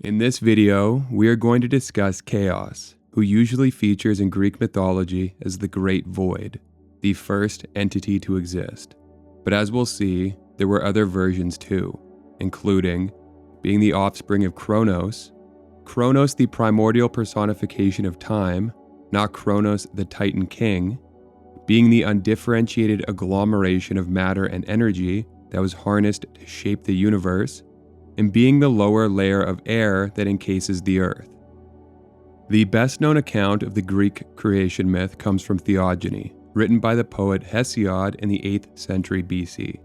In this video, we are going to discuss Chaos, who usually features in Greek mythology as the Great Void, the first entity to exist. But as we'll see, there were other versions too, including being the offspring of Chronos, Chronos the primordial personification of time, not Cronus the Titan king, being the undifferentiated agglomeration of matter and energy that was harnessed to shape the universe, and being the lower layer of air that encases the earth. The best-known account of the Greek creation myth comes from Theogony, written by the poet Hesiod in the 8th century BC.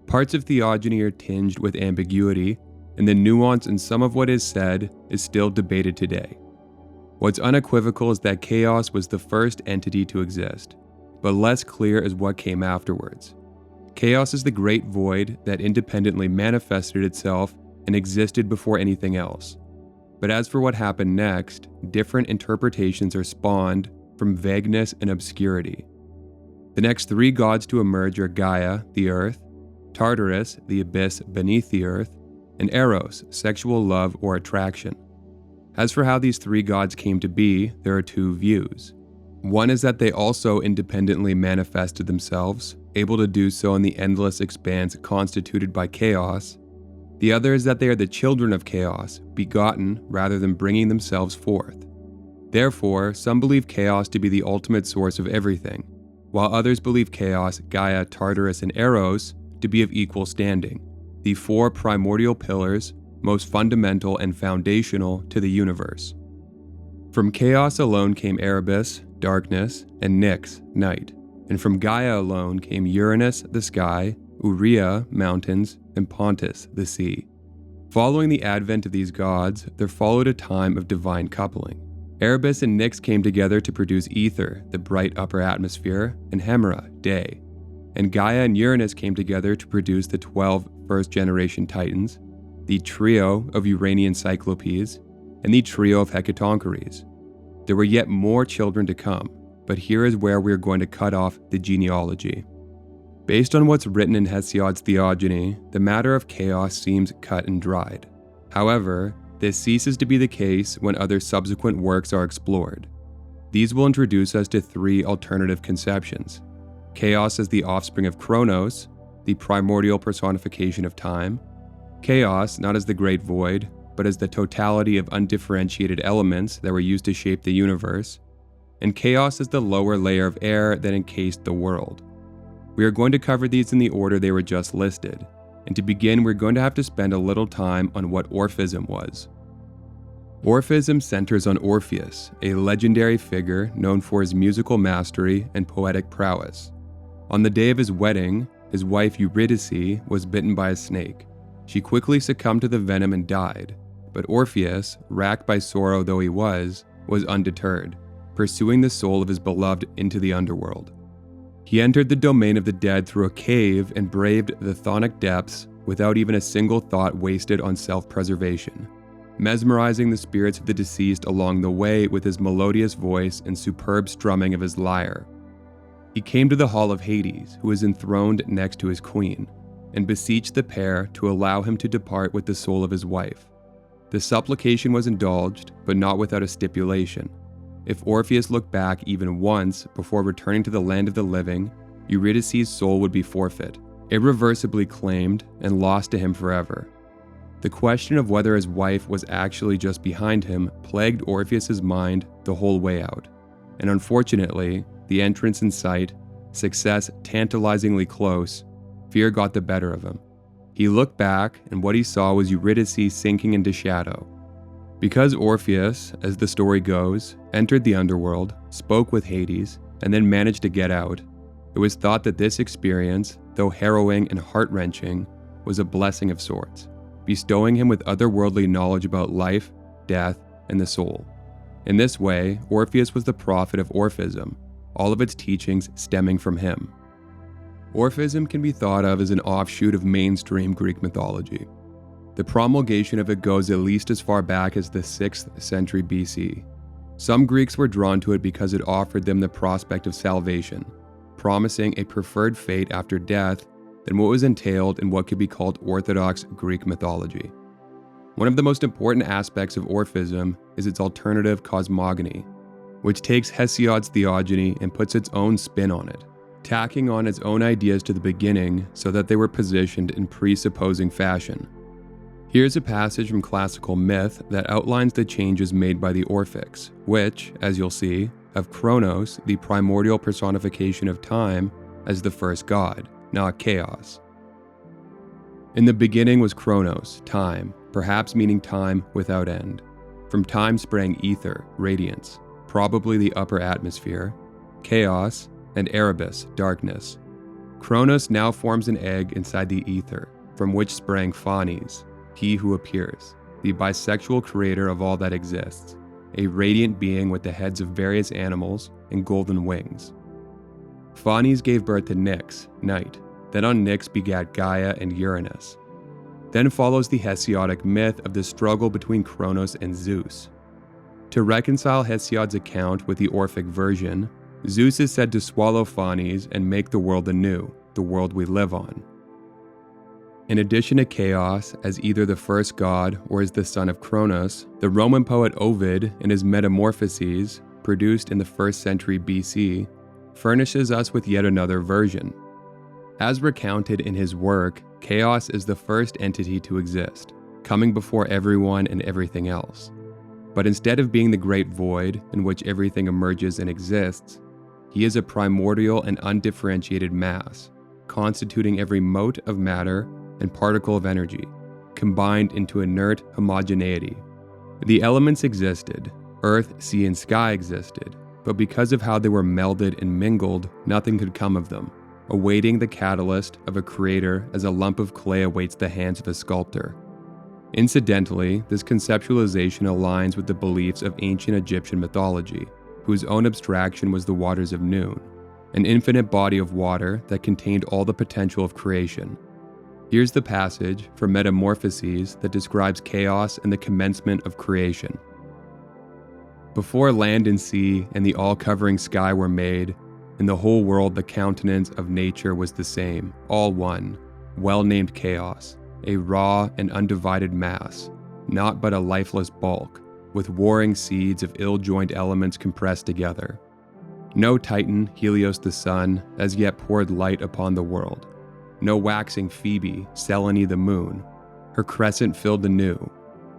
Parts of Theogony are tinged with ambiguity, and the nuance in some of what is said is still debated today. What's unequivocal is that Chaos was the first entity to exist, but less clear is what came afterwards. Chaos is the great void that independently manifested itself and existed before anything else. But as for what happened next, different interpretations are spawned from vagueness and obscurity. The next three gods to emerge are Gaia, the earth, Tartarus, the abyss beneath the earth, and Eros, sexual love or attraction. As for how these three gods came to be, there are two views. One is that they also independently manifested themselves, able to do so in the endless expanse constituted by chaos. The other is that they are the children of chaos, begotten rather than bringing themselves forth. Therefore, some believe chaos to be the ultimate source of everything, while others believe chaos, Gaia, Tartarus, and Eros to be of equal standing, the four primordial pillars, most fundamental and foundational to the universe. From chaos alone came Erebus, darkness, and Nyx, night, and from Gaia alone came Uranus, the sky, Urea, mountains, and Pontus, the sea. Following the advent of these gods, there followed a time of divine coupling. Erebus and Nyx came together to produce ether, the bright upper atmosphere, and Hemera, day. And Gaia and Uranus came together to produce the 12 first-generation Titans, the trio of Uranian Cyclopes, and the trio of Hecatoncheires. There were yet more children to come, but here is where we are going to cut off the genealogy. Based on what's written in Hesiod's Theogony, the matter of chaos seems cut and dried. However, this ceases to be the case when other subsequent works are explored. These will introduce us to three alternative conceptions: chaos as the offspring of Chronos, the primordial personification of time; chaos not as the great void, but as the totality of undifferentiated elements that were used to shape the universe; and chaos as the lower layer of air that encased the world. We are going to cover these in the order they were just listed, and to begin we're going to have to spend a little time on what Orphism was. Orphism centers on Orpheus, a legendary figure known for his musical mastery and poetic prowess. On the day of his wedding, his wife Eurydice was bitten by a snake. She quickly succumbed to the venom and died, but Orpheus, racked by sorrow though he was undeterred, pursuing the soul of his beloved into the underworld. He entered the domain of the dead through a cave and braved the chthonic depths without even a single thought wasted on self-preservation, mesmerizing the spirits of the deceased along the way with his melodious voice and superb strumming of his lyre. He came to the hall of Hades, who was enthroned next to his queen, and beseeched the pair to allow him to depart with the soul of his wife. The supplication was indulged, but not without a stipulation. If Orpheus looked back even once before returning to the land of the living, Eurydice's soul would be forfeit, irreversibly claimed and lost to him forever. The question of whether his wife was actually just behind him plagued Orpheus's mind the whole way out, and unfortunately, the entrance in sight, success tantalizingly close, fear got the better of him. He looked back, and what he saw was Eurydice sinking into shadow. Because Orpheus, as the story goes, entered the underworld, spoke with Hades, and then managed to get out, it was thought that this experience, though harrowing and heart-wrenching, was a blessing of sorts, bestowing him with otherworldly knowledge about life, death, and the soul. In this way, Orpheus was the prophet of Orphism, all of its teachings stemming from him. Orphism can be thought of as an offshoot of mainstream Greek mythology. The promulgation of it goes at least as far back as the 6th century BC. Some Greeks were drawn to it because it offered them the prospect of salvation, promising a preferred fate after death than what was entailed in what could be called Orthodox Greek mythology. One of the most important aspects of Orphism is its alternative cosmogony, which takes Hesiod's Theogony and puts its own spin on it, tacking on its own ideas to the beginning so that they were positioned in presupposing fashion. Here's a passage from classical myth that outlines the changes made by the Orphics, which, as you'll see, have Chronos, the primordial personification of time, as the first god, not chaos. In the beginning was Chronos, time, perhaps meaning time without end. From time sprang ether, radiance, probably the upper atmosphere, chaos, and Erebus, darkness. Chronos now forms an egg inside the ether, from which sprang Phanes, he who appears, the bisexual creator of all that exists, a radiant being with the heads of various animals and golden wings. Phanes gave birth to Nyx, night. Then on Nyx begat Gaia and Uranus. Then follows the Hesiodic myth of the struggle between Chronos and Zeus. To reconcile Hesiod's account with the Orphic version, Zeus is said to swallow Phanes and make the world anew, the world we live on. In addition to chaos as either the first god or as the son of Chronos, the Roman poet Ovid, in his Metamorphoses, produced in the 1st century BC, furnishes us with yet another version. As recounted in his work, chaos is the first entity to exist, coming before everyone and everything else. But instead of being the great void in which everything emerges and exists, he is a primordial and undifferentiated mass, constituting every mote of matter and particle of energy, combined into inert homogeneity. The elements existed, earth, sea, and sky existed, but because of how they were melded and mingled, nothing could come of them, awaiting the catalyst of a creator as a lump of clay awaits the hands of a sculptor. Incidentally, this conceptualization aligns with the beliefs of ancient Egyptian mythology, whose own abstraction was the waters of noon, an infinite body of water that contained all the potential of creation. Here's the passage from Metamorphoses that describes chaos and the commencement of creation. Before land and sea and the all-covering sky were made, in the whole world the countenance of nature was the same, all one, well-named chaos, a raw and undivided mass, not but a lifeless bulk, with warring seeds of ill-joined elements compressed together. No Titan, Helios the sun, as yet poured light upon the world. No waxing Phoebe, Selene the moon, her crescent filled the new,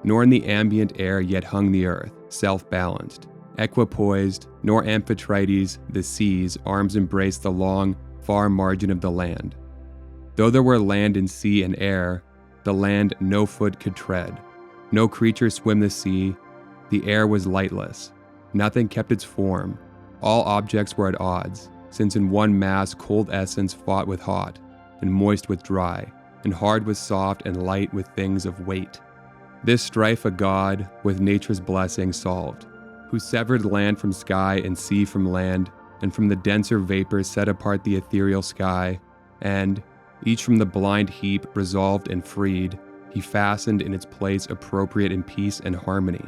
nor in the ambient air yet hung the earth, self-balanced, equipoised, nor Amphitrite, the sea's arms embraced the long, far margin of the land. Though there were land and sea and air, the land no foot could tread, no creature swim the sea, the air was lightless, nothing kept its form, all objects were at odds, since in one mass cold essence fought with hot, and moist with dry, and hard with soft, and light with things of weight. This strife a god, with nature's blessing, solved, who severed land from sky and sea from land, and from the denser vapors set apart the ethereal sky, and, each from the blind heap resolved and freed, he fastened in its place appropriate in peace and harmony.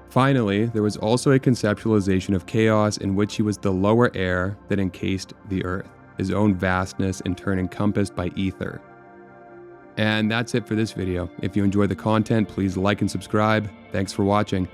Finally, there was also a conceptualization of chaos in which he was the lower air that encased the earth, his own vastness in turn encompassed by ether. And that's it for this video. If you enjoy the content, please like and subscribe. Thanks for watching.